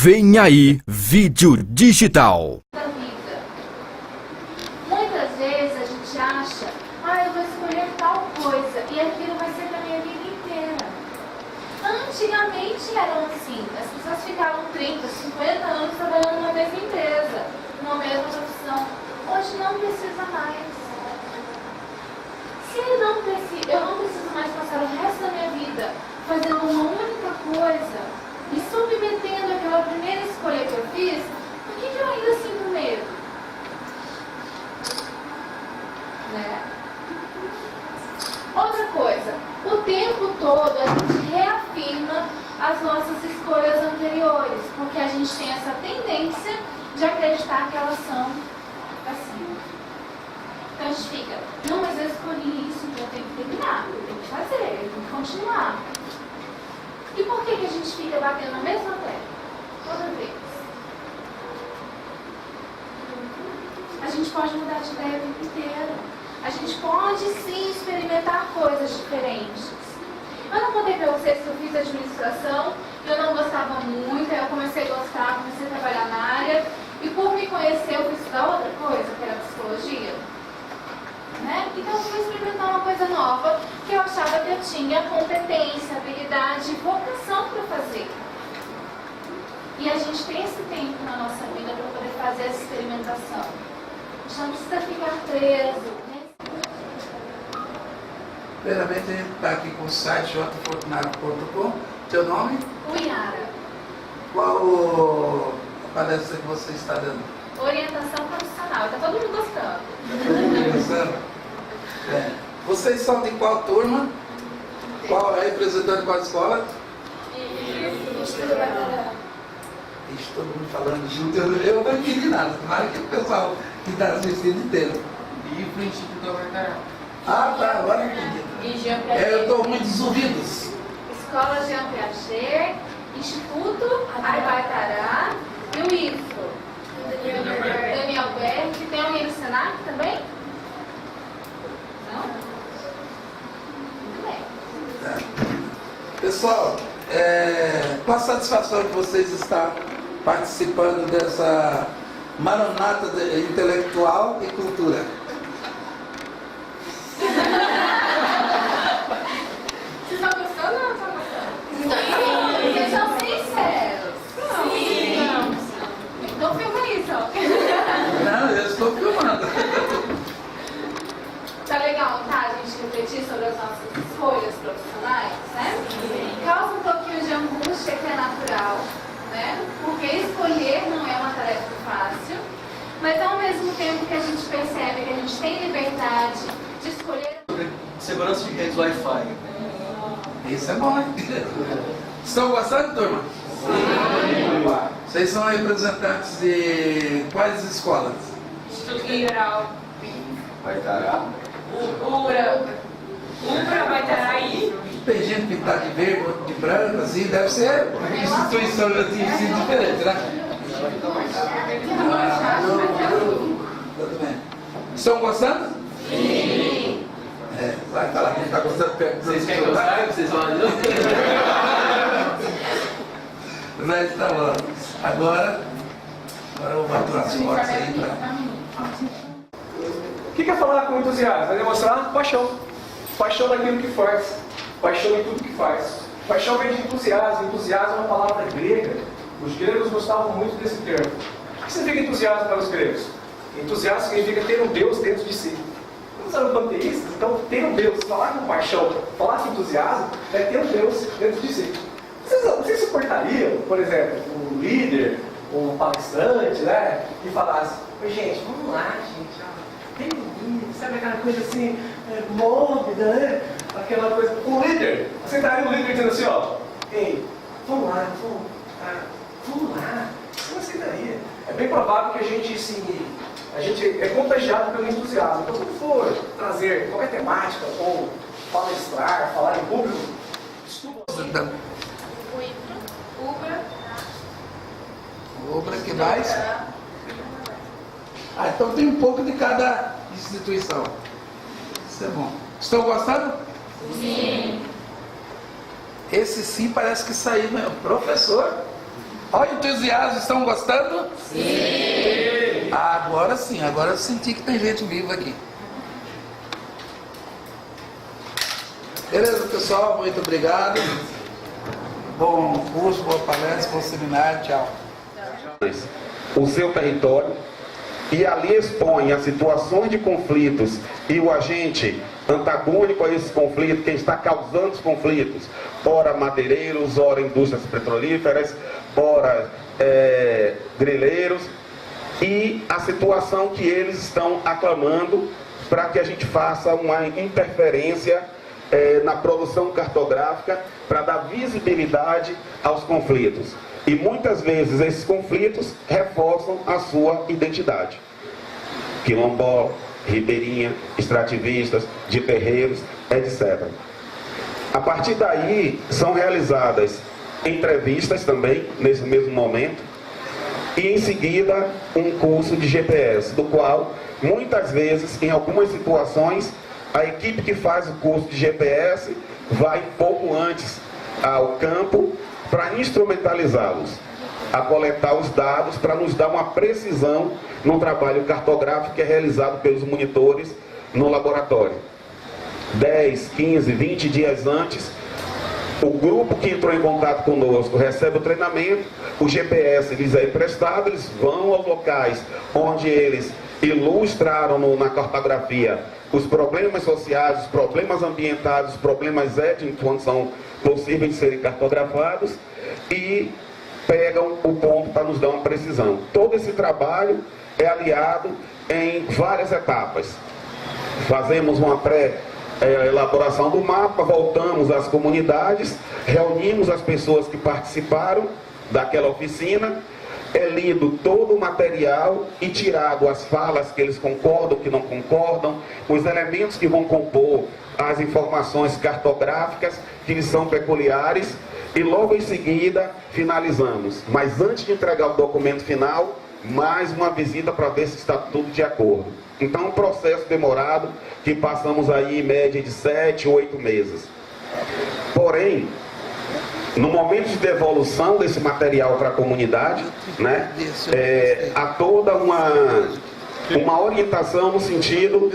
Vem aí, vídeo digital. Da vida. Muitas vezes a gente acha, eu vou escolher tal coisa e aquilo vai ser da minha vida inteira. Antigamente eram assim, as pessoas ficavam 30, 50 anos trabalhando na mesma empresa, numa mesma profissão. Hoje não precisa mais. Se eu não preciso mais passar o resto da minha vida fazendo uma única coisa e submetendo aquela primeira escolha que eu fiz, por que eu ainda sinto medo? Né? Outra coisa, o tempo todo a gente reafirma as nossas escolhas anteriores, porque a gente tem essa tendência de acreditar que elas são assim. Então a gente fica, não, mas eu escolhi isso, então eu tenho que terminar, eu tenho que fazer, eu tenho que continuar. E por que a gente fica batendo na mesma tecla? Toda vez. A gente pode mudar de ideia o tempo inteiro. A gente pode sim experimentar coisas diferentes. Eu não contei para vocês que eu fiz administração, eu não gostava muito, aí eu comecei a gostar, comecei a trabalhar na área, e por me conhecer eu fui estudar outra coisa, que era psicologia. Né? Então eu fui experimentar uma coisa nova que eu achava que eu tinha competência, habilidade, vocação para fazer. E a gente tem esse tempo na nossa vida para poder fazer essa experimentação. A gente não precisa ficar preso. Né? Primeiramente, a gente está aqui com o site jfortunato.com. Seu nome? Uiara. Qual a palestra que você está dando? Orientação profissional. Está todo mundo gostando. Vocês são de qual turma? Qual é representante de qual escola? Isso, todo mundo falando junto. Eu não entendi nada. Tomara que o pessoal que está assistindo entenda. E o princípio do Abarcará. Ah, tá, agora eu entendi. E Jean Piaget. Eu estou muito desubidos. Escola Jean Piaget, Instituto Abarcará e o IFO. Daniel Berg. Tem alguém no Senac também? Não? Muito bem. Tá. Pessoal, com a satisfação que vocês estão participando dessa maronata intelectual e cultura. Vocês estão gostando ou não estão gostando? Vocês são sinceros. Sim. Então filma isso, ó. Não, eu estou filmando. Tá legal, tá? A gente refletir sobre as nossas escolhas profissionais, né? Causa um pouquinho de angústia que é natural, né? Porque escolher não é uma tarefa fácil, mas ao mesmo tempo que a gente percebe que a gente tem liberdade de escolher. Segurança de redes Wi-Fi. Isso é bom, hein? Estão gostando, turma? Sim. Vocês são representantes de quais escolas? Instituto Federal. Abarcará. Ubra vai estar aí. Tem gente que está de verde, outro de branco, assim, deve ser instituição de ensino diferente, né? Tudo bem. Estão gostando? Sim. Vai falar que está gostando perto. Vocês querem gostar? Vocês vão ali? Mas tá bom. Agora eu vou bater umas fotos aí pra... O que é falar com entusiasmo? É demonstrar paixão. Paixão naquilo que faz. Paixão em tudo que faz. Paixão vem de entusiasmo. Entusiasmo é uma palavra grega. Os gregos gostavam muito desse termo. O que significa entusiasmo para os gregos? Entusiasmo significa ter um Deus dentro de si. Eles eram panteístas, então ter um Deus, falar com paixão, falar com entusiasmo, é ter um Deus dentro de si. Vocês suportariam, por exemplo, um líder, um palestrante, né, e falasse: oi, gente, vamos lá, gente, ó, tem um líder, sabe aquela coisa assim, mórbida, né? Aquela coisa. Um líder, você estaria um líder dizendo assim: ó, ei, vamos lá, vamos lá. Você aceitaria? É bem provável que a gente é contagiado pelo entusiasmo. Então, quando for trazer qualquer temática ou palestrar, falar em público, estuda. Obra que mais? Então tem um pouco de cada instituição. Isso é bom. Estão gostando? Sim. Esse sim parece que saiu, né? Professor. Olha o entusiasmo, estão gostando? Sim! Agora sim, agora eu senti que tem gente viva aqui. Beleza, pessoal? Muito obrigado. Bom curso, boa palestra, bom seminário. Tchau. O seu território e ali expõe as situações de conflitos e o agente antagônico a esse conflito, quem está causando os conflitos, ora madeireiros, ora indústrias petrolíferas, ora grileiros, e a situação que eles estão aclamando para que a gente faça uma interferência na produção cartográfica para dar visibilidade aos conflitos. E muitas vezes esses conflitos reforçam a sua identidade. Quilombola, ribeirinha, extrativistas, de terreiros, etc. A partir daí são realizadas entrevistas também, nesse mesmo momento, e em seguida um curso de GPS, do qual muitas vezes, em algumas situações, a equipe que faz o curso de GPS vai um pouco antes ao campo para instrumentalizá-los, a coletar os dados para nos dar uma precisão no trabalho cartográfico que é realizado pelos monitores no laboratório. 10, 15, 20 dias antes, o grupo que entrou em contato conosco recebe o treinamento, o GPS lhes é emprestado, eles vão aos locais onde eles ilustraram na cartografia os problemas sociais, os problemas ambientais, os problemas étnicos, quando são possíveis de serem cartografados, e pegam o ponto para nos dar uma precisão. Todo esse trabalho é aliado em várias etapas. Fazemos uma pré-elaboração do mapa, voltamos às comunidades, reunimos as pessoas que participaram daquela oficina, é lido todo o material e tirado as falas que eles concordam, que não concordam, os elementos que vão compor as informações cartográficas que lhes são peculiares, e logo em seguida finalizamos. Mas antes de entregar o documento final, mais uma visita para ver se está tudo de acordo. Então é um processo demorado que passamos aí em média de 7, 8 meses. Porém, no momento de devolução desse material para a comunidade, né, há toda uma orientação no sentido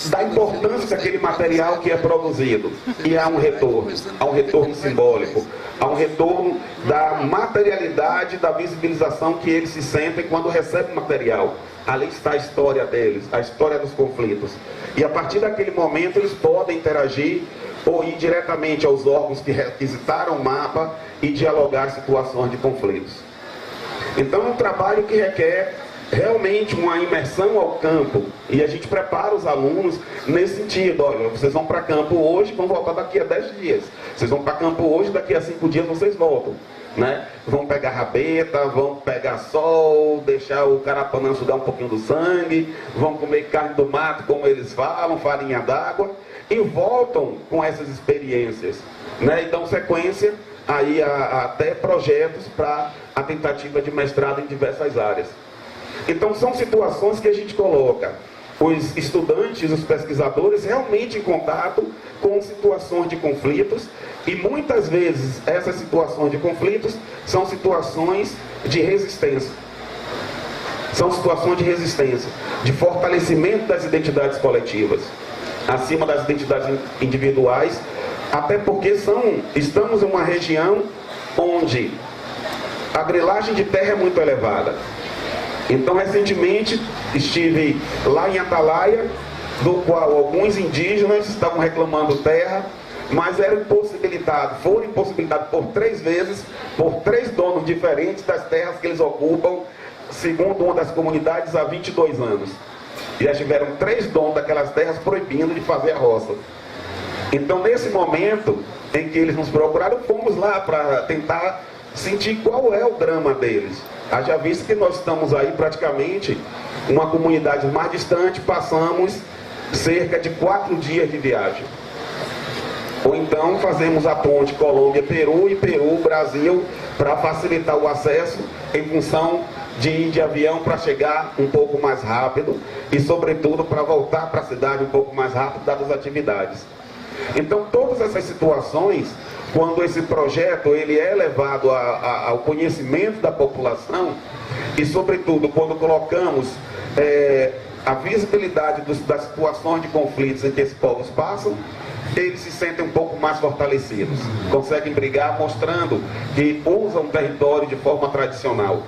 da importância daquele material que é produzido. E há um retorno simbólico, há um retorno da materialidade, da visibilização que eles se sentem quando recebem o material. Ali está a história deles, a história dos conflitos. E a partir daquele momento eles podem interagir ou ir diretamente aos órgãos que requisitaram o mapa e dialogar situações de conflitos. Então é um trabalho que requer realmente uma imersão ao campo, e a gente prepara os alunos nesse sentido. Olha, vocês vão para campo hoje, vão voltar daqui a 10 dias. Vocês vão para campo hoje, daqui a 5 dias vocês voltam, né? Vão pegar rabeta, vão pegar sol, deixar o carapanã sugar um pouquinho do sangue, vão comer carne do mato, como eles falam, farinha d'água, e voltam com essas experiências, né? E dão sequência aí até projetos para a tentativa de mestrado em diversas áreas. Então são situações que a gente coloca os estudantes, os pesquisadores realmente em contato com situações de conflitos, e muitas vezes essas situações de conflitos são situações de resistência. São situações de resistência, de fortalecimento das identidades coletivas, acima das identidades individuais, até porque estamos em uma região onde a grilagem de terra é muito elevada. Então, recentemente, estive lá em Atalaia, do qual alguns indígenas estavam reclamando terra, mas foram impossibilitados por 3 vezes, por 3 donos diferentes das terras que eles ocupam, segundo uma das comunidades, há 22 anos. E já tiveram 3 donos daquelas terras proibindo de fazer a roça. Então, nesse momento em que eles nos procuraram, fomos lá para tentar sentir qual é o drama deles. Haja visto que nós estamos aí praticamente uma comunidade mais distante, passamos cerca de 4 dias de viagem. Ou então fazemos a ponte Colômbia-Peru e Peru-Brasil para facilitar o acesso em função de ir de avião para chegar um pouco mais rápido e, sobretudo, para voltar para a cidade um pouco mais rápido, dadas as atividades. Então, todas todas essas situações, quando esse projeto ele é levado ao conhecimento da população, e sobretudo quando colocamos a visibilidade das situações de conflitos em que esses povos passam, eles se sentem um pouco mais fortalecidos, conseguem brigar mostrando que usam o território de forma tradicional.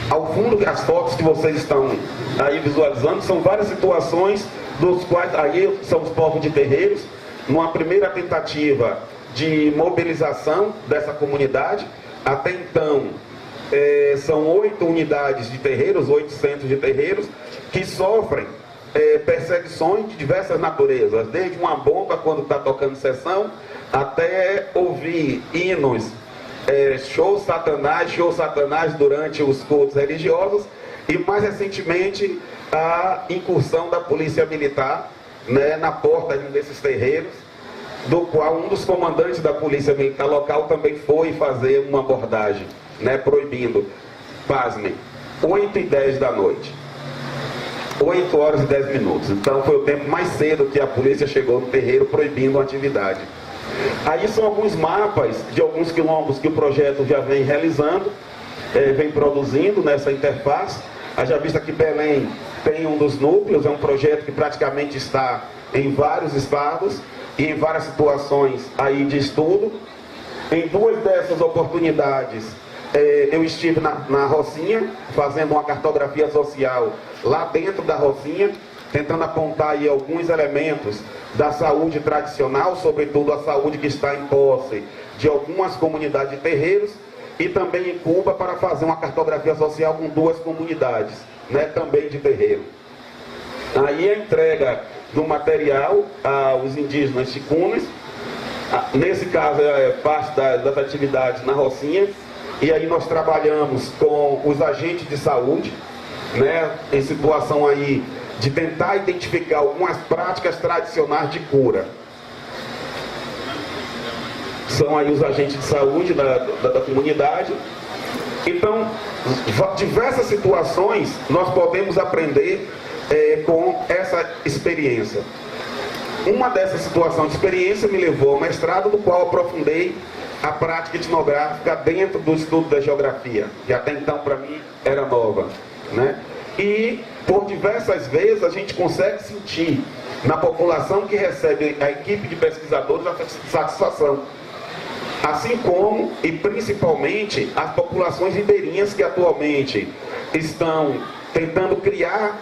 Ao fundo, as fotos que vocês estão aí visualizando são várias situações dos quais aí são os povos de terreiros, numa primeira tentativa de mobilização dessa comunidade. Até então são 8 unidades de terreiros, 8 centros de terreiros que sofrem perseguições de diversas naturezas, desde uma bomba quando está tocando sessão, até ouvir hinos, show satanás durante os cultos religiosos, e mais recentemente a incursão da polícia militar, né, na porta de um desses terreiros, do qual um dos comandantes da polícia militar local também foi fazer uma abordagem, né, proibindo, pasmem, 8h10 da noite. 8 horas e 10 minutos. Então foi o tempo mais cedo que a polícia chegou no terreiro proibindo a atividade. Aí são alguns mapas de alguns quilombos que o projeto já vem realizando, vem produzindo nessa interface. Haja vista que Belém tem um dos núcleos, é um projeto que praticamente está em vários estados e em várias situações aí de estudo. Em 2 dessas oportunidades, eu estive na Rocinha, fazendo uma cartografia social lá dentro da Rocinha, tentando apontar aí alguns elementos da saúde tradicional, sobretudo a saúde que está em posse de algumas comunidades de terreiros, e também em Cuba para fazer uma cartografia social com 2 comunidades, né, também de terreiro. Aí a entrega do material aos indígenas chicunas, nesse caso é parte das atividades na Rocinha, e aí nós trabalhamos com os agentes de saúde, né, em situação aí de tentar identificar algumas práticas tradicionais de cura. São aí os agentes de saúde da comunidade. Então, diversas situações nós podemos aprender com essa experiência. Uma dessas situações de experiência me levou ao mestrado, no qual aprofundei a prática etnográfica dentro do estudo da geografia, que até então para mim era nova, né? E por diversas vezes a gente consegue sentir na população que recebe a equipe de pesquisadores a satisfação, assim como e principalmente as populações ribeirinhas que atualmente estão tentando criar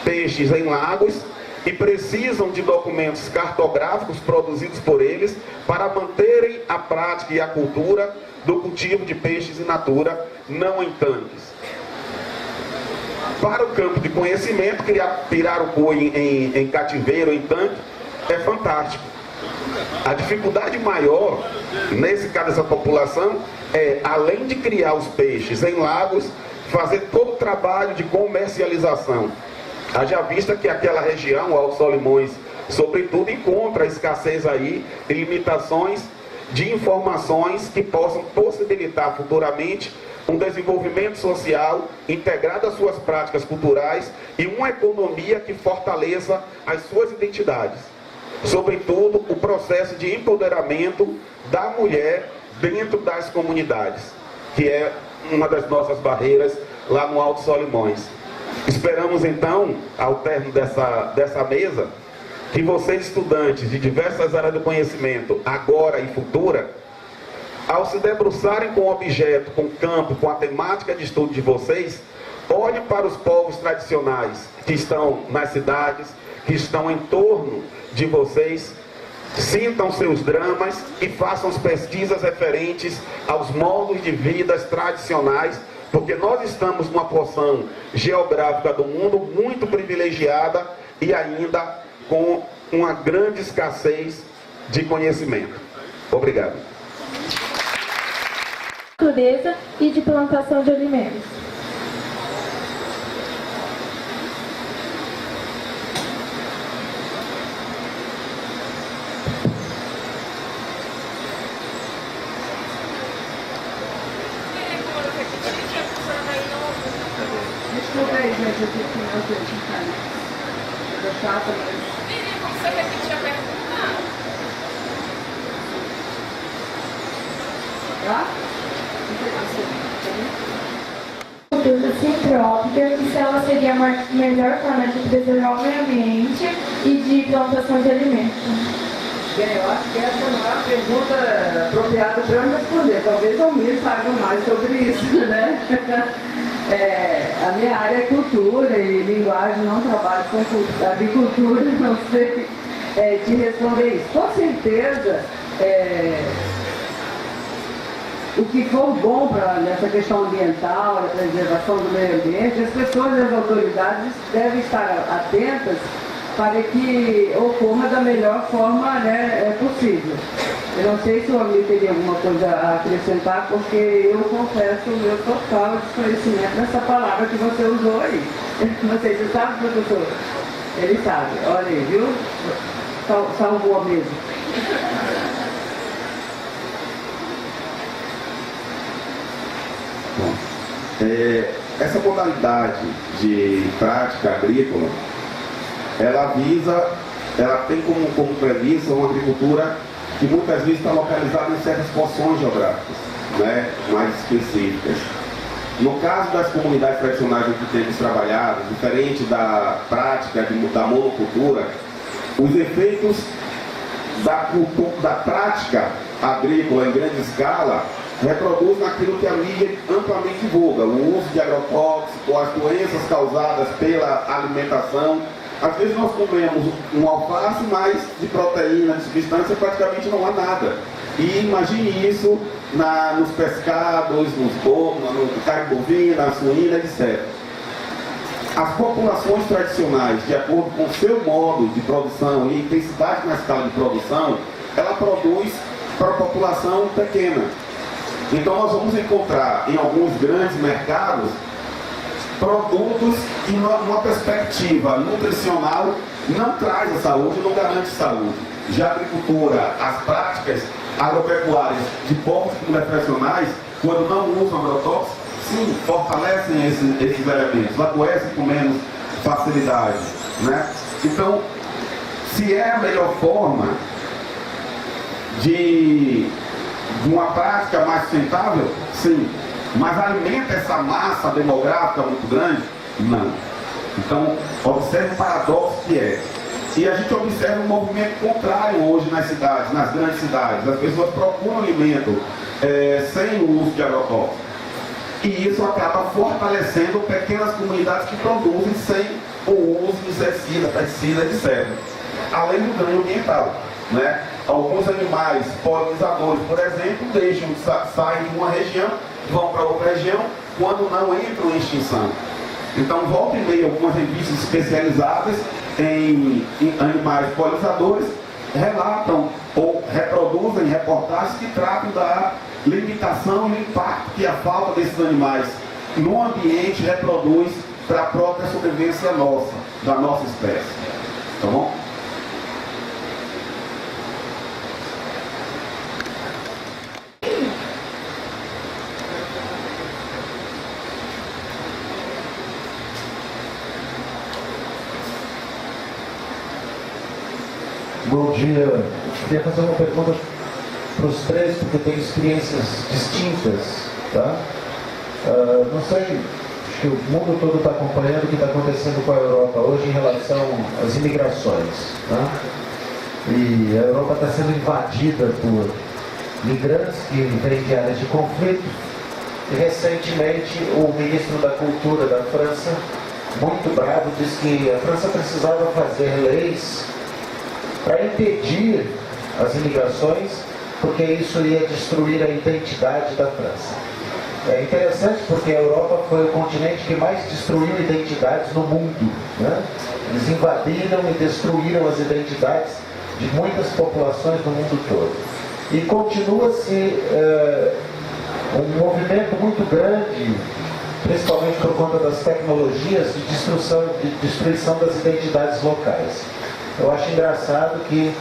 peixes em lagos e precisam de documentos cartográficos produzidos por eles para manterem a prática e a cultura do cultivo de peixes in natura, não em tanques. Para o campo de conhecimento, criar pirarucu em cativeiro, em tanque, é fantástico. A dificuldade maior, nesse caso dessa população, é, além de criar os peixes em lagos, fazer todo o trabalho de comercialização. Haja vista que aquela região, o Alto Solimões, sobretudo, encontra escassez aí e limitações de informações que possam possibilitar futuramente um desenvolvimento social integrado às suas práticas culturais e uma economia que fortaleça as suas identidades. Sobretudo, o processo de empoderamento da mulher dentro das comunidades, que é uma das nossas barreiras lá no Alto Solimões. Esperamos então, ao término dessa mesa, que vocês, estudantes de diversas áreas do conhecimento, agora e futura, ao se debruçarem com o objeto, com o campo, com a temática de estudo de vocês, olhem para os povos tradicionais que estão nas cidades, que estão em torno de vocês, sintam seus dramas e façam as pesquisas referentes aos modos de vida tradicionais, porque nós estamos numa porção geográfica do mundo muito privilegiada e ainda com uma grande escassez de conhecimento. Obrigado. Natureza e de plantação de alimentos. Estudei, gente, eu fiz com vocês em casa. Era chato, mas... Você repetir a pergunta? tá? Cultura sintrópica, e se ela seria a melhor forma de preservar o meio ambiente e de plantação de alimentos. Bem, eu acho que essa não é a pergunta apropriada para eu responder. Talvez o Mir saiba mais sobre isso, né? A minha área é cultura e linguagem, não trabalho com agricultura, não sei te responder isso. Com certeza, o que for bom nessa questão ambiental, a preservação do meio ambiente, as pessoas e as autoridades devem estar atentas para que ocorra da melhor forma, né, possível. Eu não sei se o Amir teria alguma coisa a acrescentar, porque eu confesso o meu total desconhecimento dessa palavra que você usou aí. Não sei, você sabe, professor? Ele sabe. Olha aí, viu? Salvou mesmo. Essa modalidade de prática agrícola, ela tem como premissa uma agricultura que muitas vezes está localizada em certas porções geográficas, né, mais específicas. No caso das comunidades tradicionais em que temos trabalhado, diferente da prática da monocultura, os efeitos da prática agrícola em grande escala reproduzem aquilo que a mídia amplamente divulga, o uso de agrotóxicos, as doenças causadas pela alimentação. Às vezes nós comemos um alface, mas de proteína, de substância, praticamente não há nada. E imagine isso nos pescados, nos bois, no carne bovina, na suína, etc. As populações tradicionais, de acordo com o seu modo de produção e intensidade na escala de produção, ela produz para a população pequena. Então nós vamos encontrar em alguns grandes mercados produtos que numa perspectiva nutricional não traz a saúde, não garante saúde. Já a agricultura, as práticas agropecuárias de povos tradicionais, quando não usam agrotóxicos, sim, fortalecem esses elementos, adoecem com menos facilidade, né? Então, se é a melhor forma de uma prática mais sustentável, sim. Mas alimenta essa massa demográfica muito grande? Não. Então, observe o paradoxo que é. E a gente observa um movimento contrário hoje nas cidades, nas grandes cidades. As pessoas procuram alimento sem o uso de agrotóxicos. E isso acaba fortalecendo pequenas comunidades que produzem sem o uso de inseticida, pesticida, etc. Além do ganho ambiental, né? Alguns animais polinizadores, por exemplo, saem de uma região, vão para outra região, quando não entram em extinção. Então, volta e meia, algumas revistas especializadas em animais polinizadores relatam ou reproduzem reportagens que tratam da limitação e o impacto que a falta desses animais no ambiente reproduz para a própria sobrevivência nossa, da nossa espécie. Tá bom? Bom dia. Eu queria fazer uma pergunta para os três, porque tem experiências distintas, tá? Não sei, acho que o mundo todo está acompanhando o que está acontecendo com a Europa hoje em relação às imigrações, tá? E a Europa está sendo invadida por migrantes que vêm de áreas de conflito. E recentemente o ministro da Cultura da França, muito bravo, disse que a França precisava fazer leis para impedir as imigrações, porque isso ia destruir a identidade da França. É interessante porque a Europa foi o continente que mais destruiu identidades no mundo, né? Eles invadiram e destruíram as identidades de muitas populações do mundo todo. E continua-se um movimento muito grande, principalmente por conta das tecnologias, de destruição das identidades locais. Eu acho engraçado que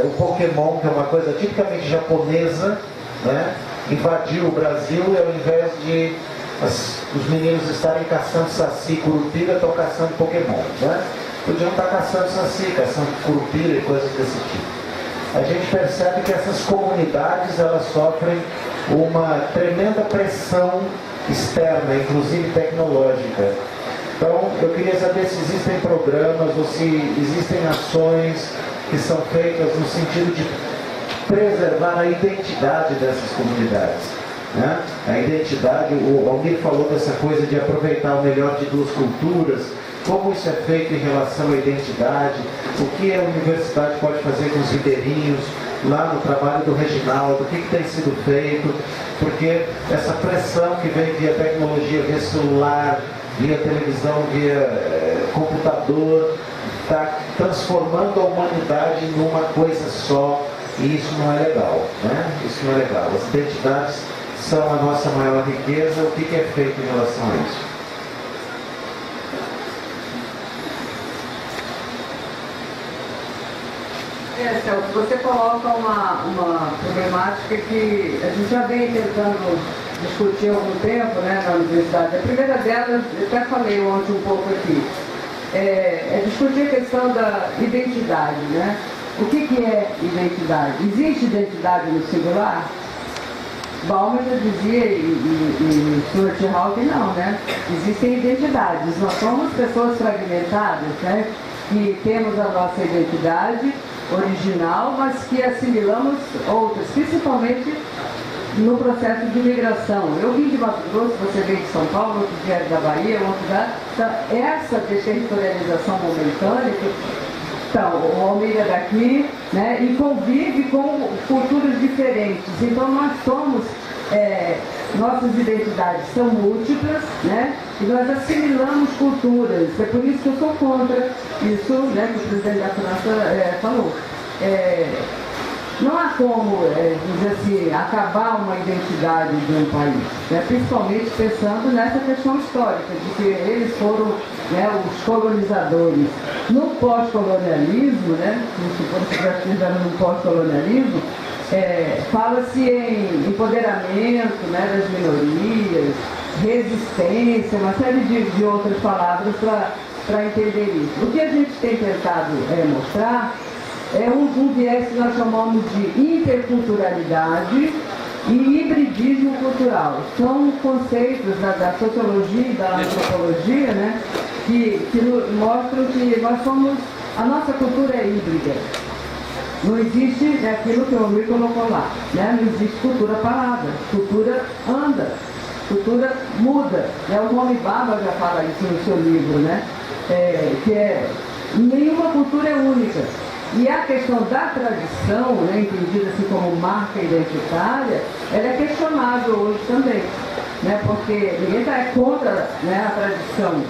o Pokémon, que é uma coisa tipicamente japonesa, né, invadiu o Brasil e ao invés de os meninos estarem caçando saci, curupira, estão caçando Pokémon, né? Podiam estar caçando saci, caçando curupira e coisas desse tipo. A gente percebe que essas comunidades, elas sofrem uma tremenda pressão externa, inclusive tecnológica. Então, eu queria saber se existem programas ou se existem ações que são feitas no sentido de preservar a identidade dessas comunidades. Né? A identidade, o Almir falou dessa coisa de aproveitar o melhor de duas culturas, como isso é feito em relação à identidade, o que a universidade pode fazer com os ribeirinhos, lá no trabalho do Reginaldo, o que tem sido feito, porque essa pressão que vem via tecnologia, via celular, via televisão, via computador, está transformando a humanidade numa coisa só, e isso não é legal, né? Isso não é legal. As identidades são a nossa maior riqueza. O que é feito em relação a isso? Celso, você coloca uma problemática que a gente já vem tentando discutir há algum tempo, né, na universidade. A primeira delas, eu até falei ontem um pouco aqui, é discutir a questão da identidade, né? O que é identidade? Existe identidade no singular? Bauman já dizia, e Stuart Hall que não, né? Existem identidades. Nós somos pessoas fragmentadas, né? Que temos a nossa identidade original, mas que assimilamos outras, principalmente no processo de migração. Eu vim de Mato Grosso, você veio de São Paulo, outro dia da Bahia, outro lugar. Então, essa desterritorialização momentânea, então, o Almir é daqui, né, e convive com culturas diferentes. Então, nós somos, nossas identidades são múltiplas, né, e nós assimilamos culturas. É por isso que eu sou contra isso, né, que o presidente da França falou. Não há como, dizer assim, acabar uma identidade de um país, né? Principalmente pensando nessa questão histórica, de que eles foram, né, os colonizadores. No pós-colonialismo, né, se já estivermos no pós-colonialismo, fala-se em empoderamento, né, das minorias, resistência, uma série de outras palavras para entender isso. O que a gente tem tentado mostrar é um viés que nós chamamos de interculturalidade e hibridismo cultural. São conceitos da sociologia e da antropologia, né, que mostram que nós somos, a nossa cultura é híbrida. Não existe aquilo que o Almir colocou lá, né? Não existe cultura parada, cultura anda, cultura muda. O Rony Baba já fala isso no seu livro, né? Nenhuma cultura é única. E a questão da tradição, né, entendida assim como marca identitária, ela é questionável hoje também, né, porque ninguém está contra, né, a tradição,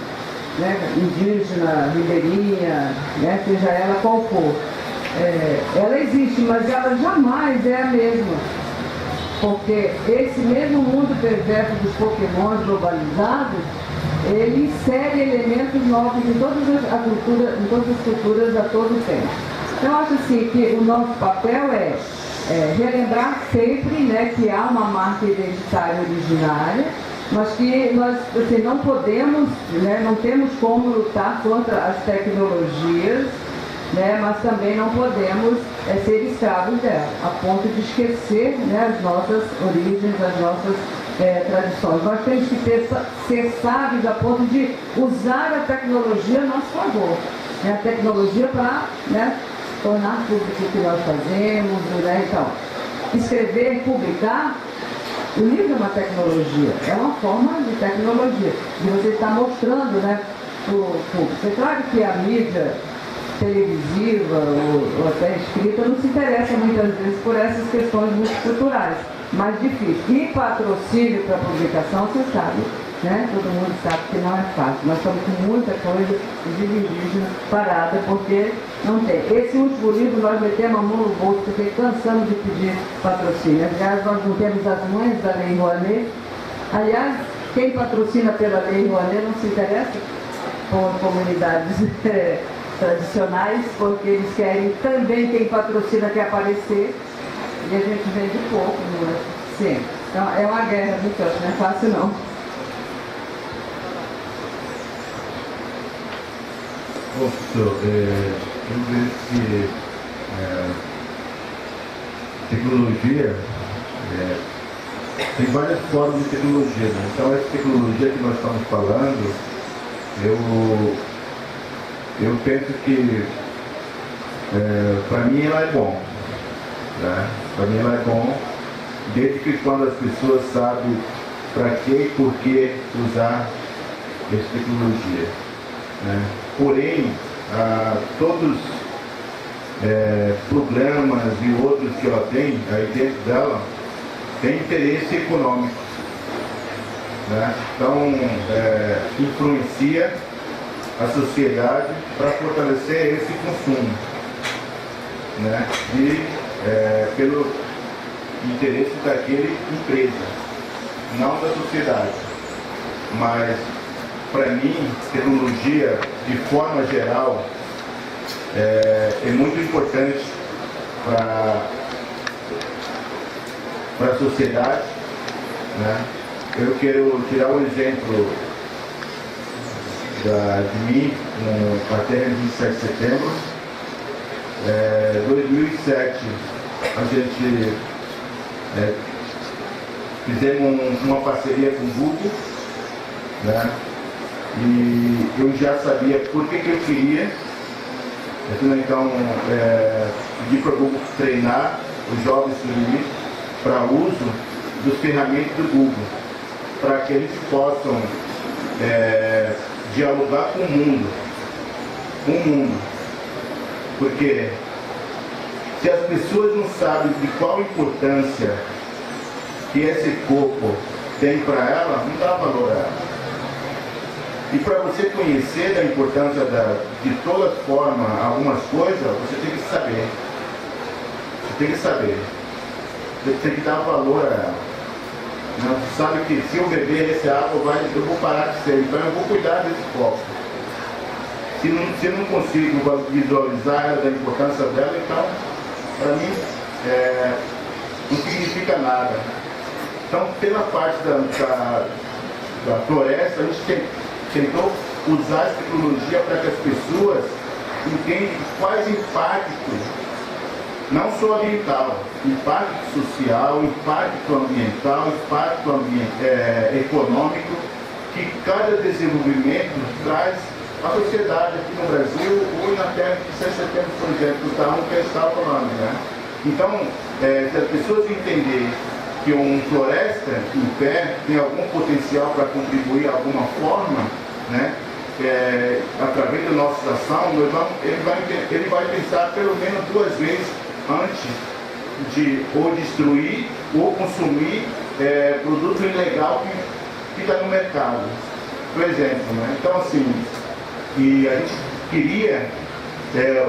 né, indígena, ribeirinha, né, seja ela qual for. Ela existe, mas ela jamais é a mesma, porque esse mesmo mundo perverso dos pokémons globalizados, ele insere elementos novos em todas as culturas a todo tempo. Então, eu acho assim que o nosso papel é relembrar sempre, né, que há uma marca identitária originária, mas que nós assim, não podemos, né, não temos como lutar contra as tecnologias, né, mas também não podemos ser escravos dela, a ponto de esquecer, né, as nossas origens, as nossas tradições. Nós temos que ser sábios a ponto de usar a tecnologia a nosso favor, né, a tecnologia para, né, tornar público o que nós fazemos, né? Então, escrever, publicar, o livro é uma tecnologia, é uma forma de tecnologia, de você estar mostrando, né, para o público. É claro que a mídia televisiva ou até escrita não se interessa muitas vezes por essas questões multiculturais, mais difícil. E patrocínio para publicação, você sabe, né? Todo mundo sabe que não é fácil. Nós estamos com muita coisa, inclusive indígena, parada, porque não tem. Esse último livro nós metemos a mão no bolso, porque cansamos de pedir patrocínio. Aliás, nós não temos as mães da Lei Rouanet. Aliás, quem patrocina pela Lei Rouanet não se interessa por comunidades tradicionais, porque eles querem também, quem patrocina quer aparecer, e a gente vende pouco, não é? Sim. Então, é uma guerra, então, não é fácil não. Bom, professor, eu vejo que tecnologia tem várias formas de tecnologia, né? Então essa tecnologia que nós estamos falando, eu penso que para mim ela é bom, né? Para mim ela é bom, desde que quando as pessoas sabem para que e por que usar essa tecnologia, né? Porém, todos programas e outros que ela tem aí dentro dela tem interesse econômico, né? Então influencia a sociedade para fortalecer esse consumo, né? E pelo interesse daquela empresa, não da sociedade. Mas para mim, tecnologia de forma geral é muito importante para a sociedade, né? Eu quero tirar um exemplo de mim, na terra de 27 de setembro. 2007, a gente fizemos uma parceria com o Google, né? E eu já sabia por que eu queria. Então, pedi para o Google treinar os jovens para uso dos ferramentas do Google, para que eles possam dialogar com o mundo. Porque se as pessoas não sabem de qual importância que esse corpo tem para ela, não dá valor a ela. E para você conhecer a importância de toda forma algumas coisas, você tem que saber. Você tem que dar valor a ela. Você sabe que se eu beber esse água, eu vou parar de ser. Então eu vou cuidar desse copo. Se eu não consigo visualizar da importância dela, então, para mim, não significa nada. Então, pela parte da floresta, a gente tentou usar essa tecnologia para que as pessoas entendam quais impactos, não só ambiental, impacto social, impacto ambiental, impacto econômico, que cada desenvolvimento traz à sociedade aqui no Brasil ou na terra de 7 de setembro, por exemplo, que eu estava falando, né? Então, se as pessoas entenderem que uma floresta em pé tem algum potencial para contribuir de alguma forma, né? Através da nossa ação, ele vai pensar pelo menos 2 vezes antes de ou destruir ou consumir produto ilegal que está no mercado, por exemplo, né? Então, assim, e a gente queria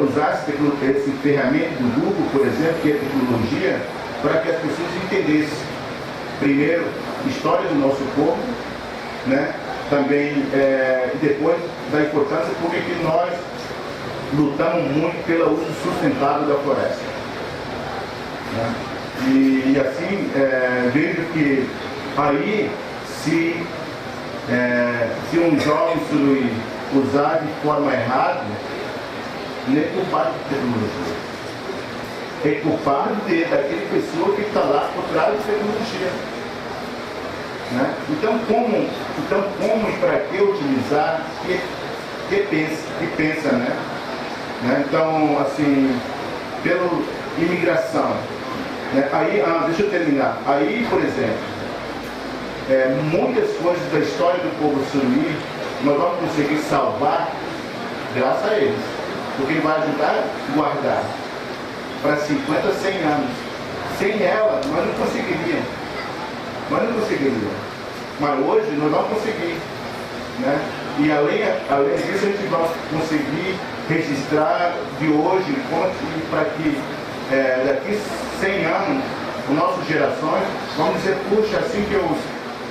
usar esse ferramenta do Google, por exemplo, que é tecnologia, para que as pessoas entendessem, primeiro, a história do nosso povo, né? Também, depois, da importância porque que nós lutamos muito pelo uso sustentável da floresta, né? E assim, vejo que aí, se um jovem usar de forma errada, não é culpado de tecnologia. É culpado daquela pessoa que está lá por trás da tecnologia, né? Então como e para que utilizar, que pensa, né? Então, assim, pela imigração, né? Aí, deixa eu terminar. Aí, por exemplo, muitas coisas da história do povo suruí nós vamos conseguir salvar graças a eles, porque ele vai ajudar a guardar para 50, 100 anos. Sem ela, nós não conseguiríamos. Mas hoje nós vamos conseguir, né? E além disso, a gente vai conseguir registrar de hoje para que daqui 100 anos, as nossas gerações, vamos dizer, puxa, assim que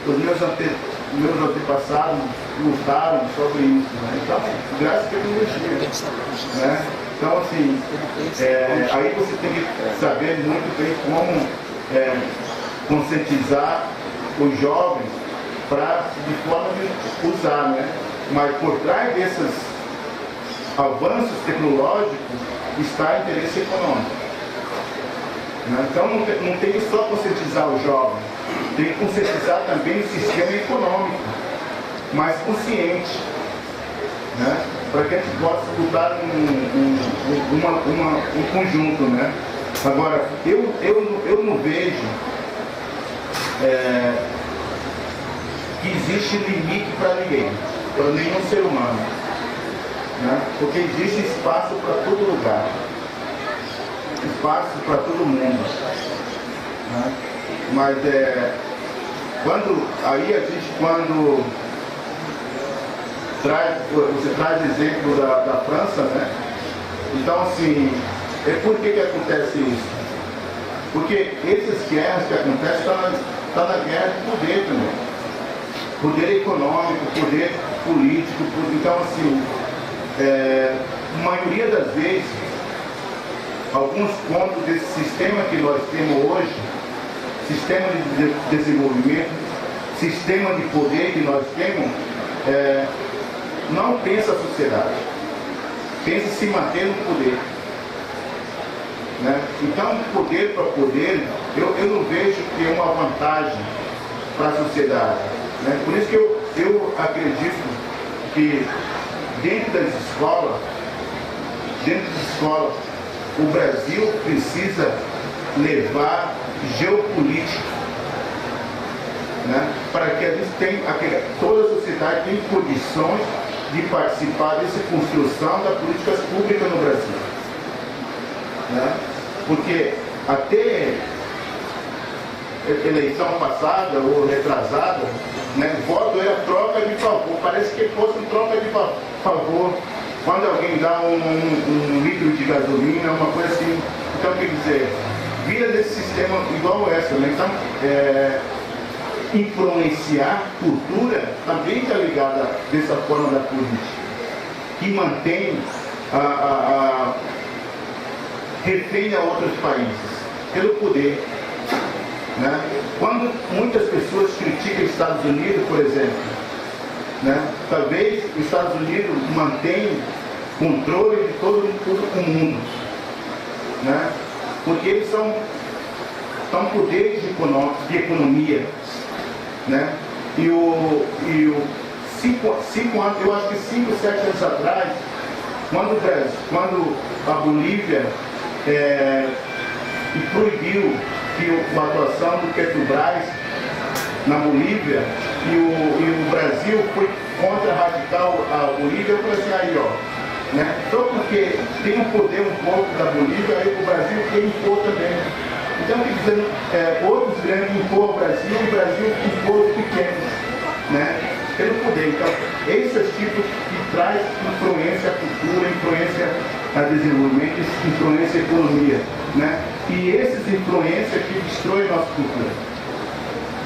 os meus antepassados lutaram sobre isso, né? Então, graças à tecnologia, né? Então, assim, aí você tem que saber muito bem como conscientizar os jovens de forma de usar, né? Mas por trás desses avanços tecnológicos está interesse econômico, né? Então não tem que só conscientizar os jovens, tem que conscientizar também o sistema econômico, mais consciente, né? Para que a gente possa lutar um conjunto, né? Agora, eu não vejo que existe limite para ninguém, para nenhum ser humano, né? Porque existe espaço para todo lugar, espaço para todo mundo, né? Mas quando você traz exemplo da França, né? Então, assim, por que acontece isso? Porque essas guerras que acontecem estão na guerra de poder também. Poder econômico, poder político. Então, assim, a maioria das vezes, alguns pontos desse sistema que nós temos hoje, sistema de desenvolvimento, sistema de poder que nós temos, não pensa a sociedade, pensa se manter no poder, né? Então, de poder para poder, eu não vejo que é uma vantagem para a sociedade, né? Por isso que eu acredito que dentro das escolas, o Brasil precisa levar geopolítica, né? Para que a gente tenha, toda a sociedade tenha condições de participar dessa construção das políticas públicas no Brasil, né? Porque até eleição passada ou retrasada, né, o voto era troca de favor, parece que fosse troca de favor quando alguém dá um litro de gasolina, uma coisa assim. Então, quer dizer, vira desse sistema igual essa, né? Então, influenciar cultura também está ligada dessa forma da política, que mantém refém a outros países pelo poder, né? Quando muitas pessoas criticam os Estados Unidos, por exemplo, né? Talvez os Estados Unidos mantenham controle de todo o mundo, né? Porque eles são poderes de economia, né? Cinco anos, eu acho que 5, 7 anos atrás, quando a Bolívia proibiu a atuação do Petrobras na Bolívia e o Brasil foi contra radical a Bolívia, eu falei assim, aí ó, né? Só porque tem um poder um pouco da Bolívia, aí o Brasil quer impor também. Então, quer dizer, outros grandes impor o Brasil impor os pequenos, né? Pelo poder. Então, esses tipos que traz influência à cultura, influência ao desenvolvimento, influência à economia, né? E esses influências que destroem a nossa cultura,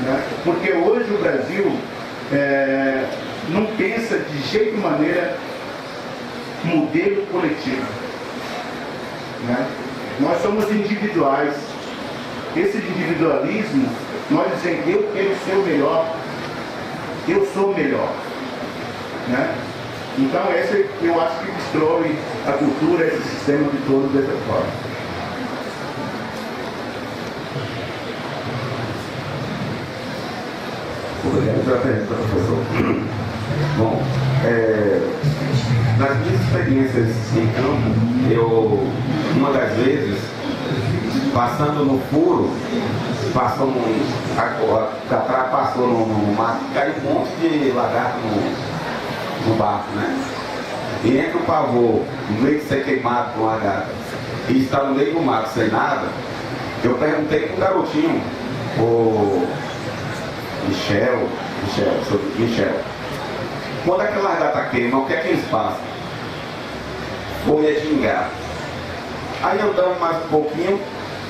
né? Porque hoje o Brasil não pensa de jeito e maneira modelo coletivo, né? Nós somos individuais. Esse individualismo, nós dizemos, eu quero ser o melhor, eu sou o melhor, né? Então, eu acho que destrói a cultura, esse sistema de todo dessa forma. Obrigado pela pergunta, professor. Bom, nas minhas experiências em campo, uma das vezes, passando no furo, passou no mato, caiu um monte de lagarto no barco, né? E entre o pavor, no meio de ser queimado com lagarto, e estar no meio do mato sem nada, eu perguntei para um garotinho, o Michel, quando aquela lagarta queima, o que é que eles passam? Folha de ingá. Aí andando mais um pouquinho,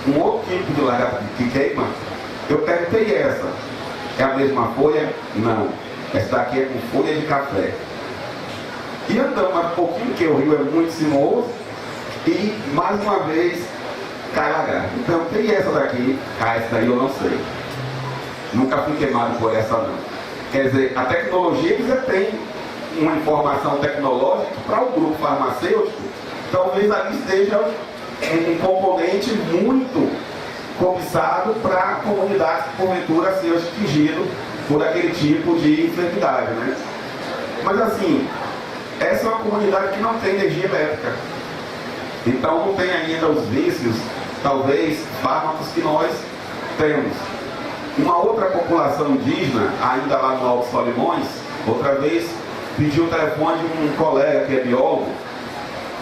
um outro tipo de lagarta que queima, eu perguntei essa, é a mesma folha? Não, essa daqui é com folha de café. E andando mais um pouquinho, que o rio é muito sinuoso, e mais uma vez cai lagarta. Então tem essa daqui, essa daí eu não sei. Nunca fui queimado por essa não. Quer dizer, a tecnologia já tem uma informação tecnológica para o grupo farmacêutico, talvez ali esteja um componente muito cobiçado para a comunidade que porventura seja atingido por aquele tipo de enfermidade, né? Mas assim, essa é uma comunidade que não tem energia elétrica. Então não tem ainda os vícios, talvez, fármacos que nós temos. Uma outra população indígena, ainda lá no Alto Solimões, outra vez pediu o telefone de um colega que é biólogo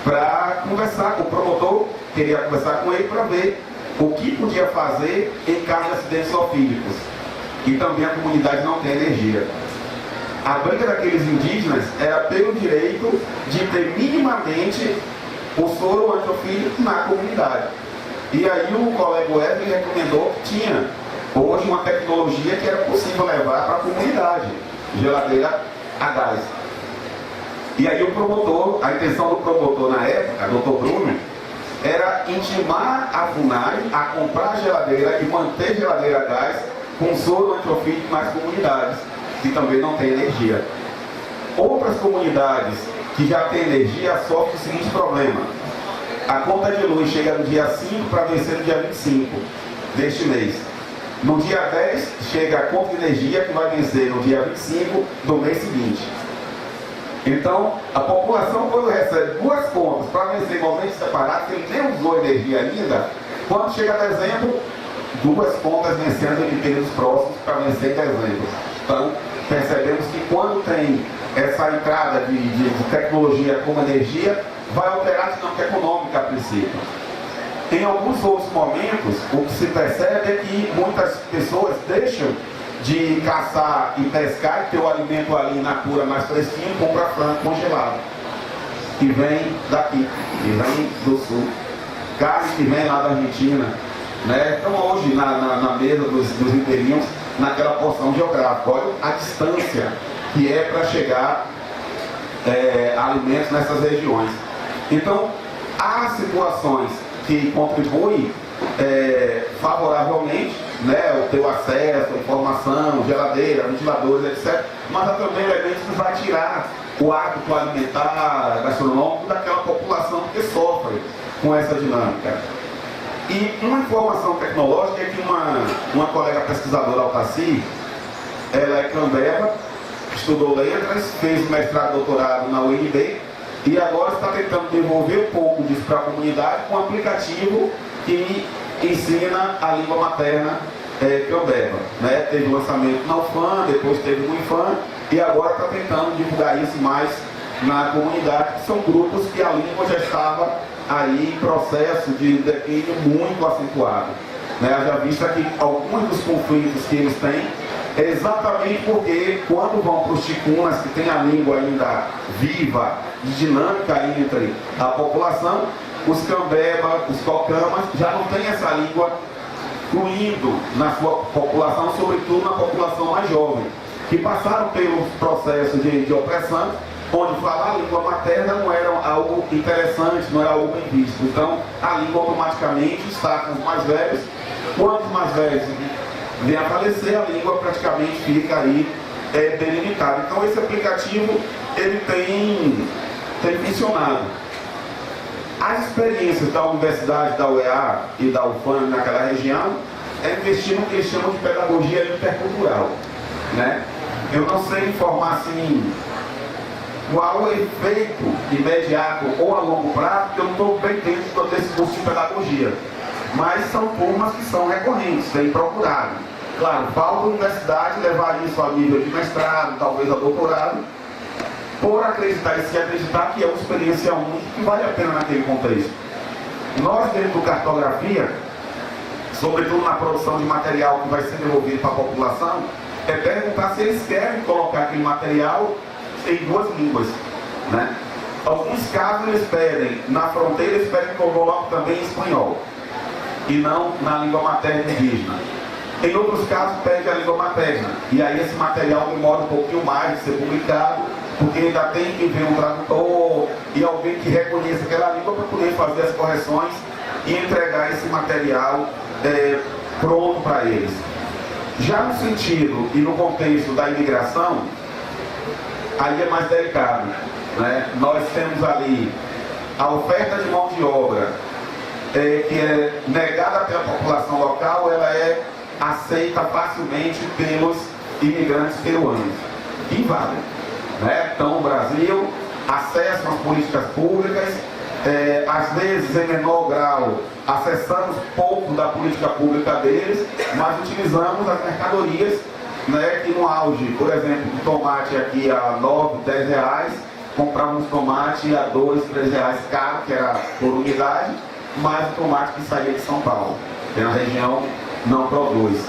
para conversar com o promotor, queria conversar com ele para ver o que podia fazer em caso de acidentes zoofílicos. E também a comunidade não tem energia. A briga daqueles indígenas era pelo direito de ter minimamente o soro antiofílico na comunidade. E aí o colega Wesley recomendou que tinha hoje uma tecnologia que era possível levar para a comunidade, geladeira a gás. E aí o promotor, a intenção do promotor na época, Dr. Bruno, era intimar a FUNAI a comprar a geladeira e manter geladeira a gás com soro antiofílico nas comunidades, que também não tem energia. Outras comunidades que já têm energia sofrem o seguinte problema: a conta de luz chega no dia 5 para vencer no dia 25 deste mês. No dia 10 chega a conta de energia que vai vencer no dia 25 do mês seguinte. Então, a população, quando recebe duas contas para vencer em momentos separados, ele nem usou energia ainda, quando chega dezembro, duas contas vencendo em períodos próximos para vencer em dezembro. Então, percebemos que quando tem essa entrada de tecnologia como energia, vai alterar a dinâmica econômica a princípio. Em alguns outros momentos, o que se percebe é que muitas pessoas deixam de caçar e pescar e ter o alimento ali na cura mais fresquinho, compra frango congelado, que vem daqui, que vem do sul, carne que vem lá da Argentina, né? Então hoje na mesa dos ribeirinhos, naquela porção geográfica, olha a distância que é para chegar alimentos nessas regiões. Então há situações que contribuem favoravelmente, né, o teu acesso, a informação, geladeira, ventiladores, etc. Mas há também elementos que vai tirar o hábito alimentar, gastronômico daquela população que sofre com essa dinâmica. E uma informação tecnológica é que uma colega pesquisadora, Altaci, ela é cambeba, estudou letras, fez mestrado e doutorado na UNB e agora está tentando desenvolver um pouco disso para a comunidade com um aplicativo que ensina a língua materna cambeba, né? Teve lançamento na UFAM, depois teve no IFAM e agora está tentando divulgar isso mais na comunidade, que são grupos que a língua já estava aí em processo de declínio muito acentuado, né? Já vista que alguns dos conflitos que eles têm é exatamente porque quando vão para os ticunas, que tem a língua ainda viva, de dinâmica entre a população, os cambeba, os cocamas, já não tem essa língua fluindo na sua população, sobretudo na população mais jovem, que passaram pelo processo de opressão, onde falar a língua materna não era algo interessante, não era algo bem visto. Então, a língua automaticamente está com os mais velhos. Quando os mais velhos vêm a falecer, a língua praticamente fica aí delimitada. Então, esse aplicativo, ele tem funcionado. As experiências da Universidade da UEA e da UFAM naquela região é investir no que eles chamam de pedagogia intercultural, né? Eu não sei informar assim qual o efeito imediato ou a longo prazo, porque eu não estou bem dentro desse curso de pedagogia, mas são turmas que são recorrentes, têm procurado. Claro, falta a universidade levar isso a nível de mestrado, talvez a doutorado, por acreditar e se acreditar que é uma experiência única que vale a pena naquele contexto. Nós, dentro do Cartografia, sobretudo na produção de material que vai ser devolvido para a população, é perguntar se eles querem colocar aquele material em duas línguas, né? Alguns casos eles pedem, na fronteira eles pedem que eu coloque também em espanhol, e não na língua materna indígena. Em outros casos pede a língua materna, e aí esse material demora um pouquinho mais de ser publicado, porque ainda tem que ver um tradutor e alguém que reconheça aquela língua para poder fazer as correções e entregar esse material pronto para eles. Já no sentido e no contexto da imigração, aí é mais delicado, né? Nós temos ali a oferta de mão de obra que é negada pela população local, ela é aceita facilmente pelos imigrantes peruanos, que invadem, né? Então, o Brasil acessa as políticas públicas, às vezes em menor grau acessamos pouco da política pública deles, mas utilizamos as mercadorias, né, que no auge, por exemplo, o tomate aqui a 9, 10 reais, comprávamos tomate a 2, 3 reais caro, que era por unidade, mais o tomate que saía de São Paulo, que na região não produz.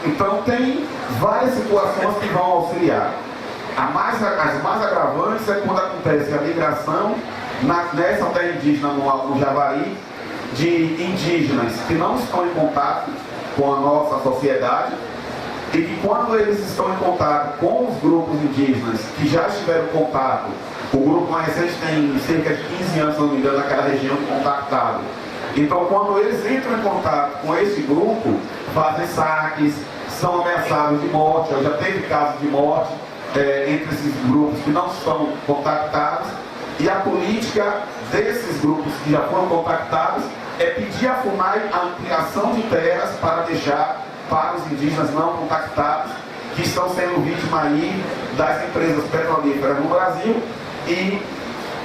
Então tem várias situações que vão auxiliar. As mais agravantes é quando acontece a migração nessa terra indígena, no Javari, de indígenas que não estão em contato com a nossa sociedade e que quando eles estão em contato com os grupos indígenas que já estiveram em contato, o grupo mais recente tem cerca de 15 anos, se não me engano, naquela região contactado. Então quando eles entram em contato com esse grupo, fazem saques, são ameaçados de morte, já teve casos de morte entre esses grupos que não estão contactados, e a política desses grupos que já foram contactados é pedir à FUNAI a ampliação de terras para deixar para os indígenas não contactados, que estão sendo vítimas aí das empresas petrolíferas no Brasil e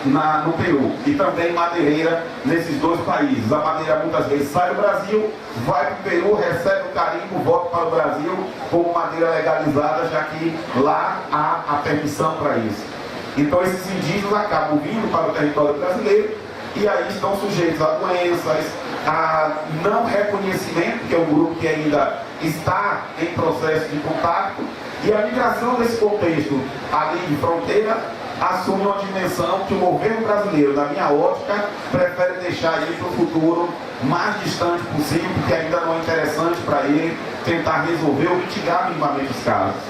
no Peru, e também madeireira nesses dois países. A madeira muitas vezes sai do Brasil, vai para o Peru, recebe o carimbo, volta para o Brasil como madeira legalizada, já que lá há a permissão para isso. Então esses indígenas acabam vindo para o território brasileiro e aí estão sujeitos a doenças, a não reconhecimento, que é um grupo que ainda está em processo de contato, e a migração desse contexto ali de fronteira assume uma dimensão que o governo brasileiro, na minha ótica, prefere deixar aí para o futuro mais distante possível, porque ainda não é interessante para ele tentar resolver ou mitigar minimamente os casos.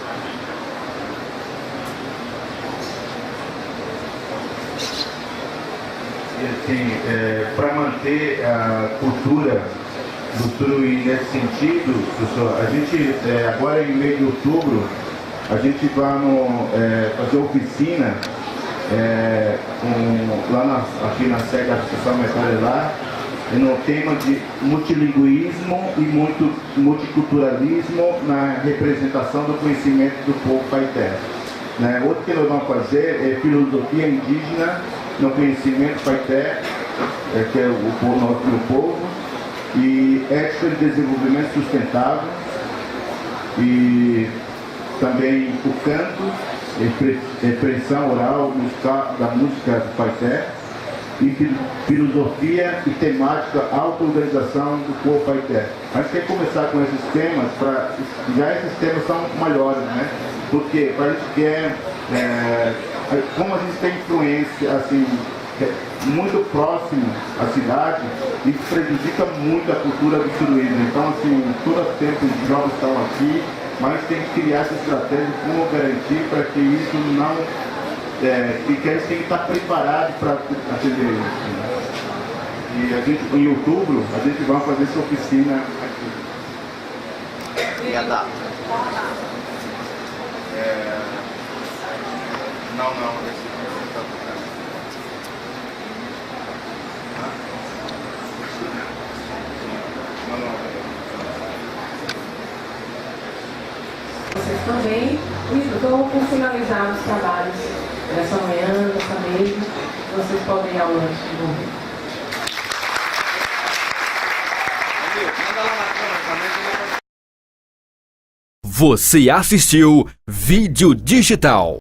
E assim, para manter a cultura do Turuí nesse sentido, professor, a gente, agora em meio de outubro, a gente vai fazer oficina aqui na sede da Associação Mecarelar, no tema de multilinguismo e multiculturalismo na representação do conhecimento do povo paité. Outro que nós vamos fazer é filosofia indígena no conhecimento paité, que é o nosso povo, e ética de desenvolvimento sustentável, e também o canto, expressão oral da música do paité, e filosofia e temática auto-organização do povo paité. A gente quer começar com esses temas, já esses temas são maiores, né? Porque a gente quer, como a gente tem influência assim, muito próximo à cidade, isso prejudica muito a cultura do turismo. Então, assim, todo o tempo os jovens estão aqui, mas tem que criar essa estratégia de como garantir para que isso não... e que a gente tem que estar preparado para atender isso. Né? E a gente, em outubro, a gente vai fazer essa oficina aqui. E a data? Não. Vocês também, estou por finalizar os trabalhos dessa manhã, dessa mesa, vocês podem ir ao lanche de novo. Você assistiu Vídeo Digital.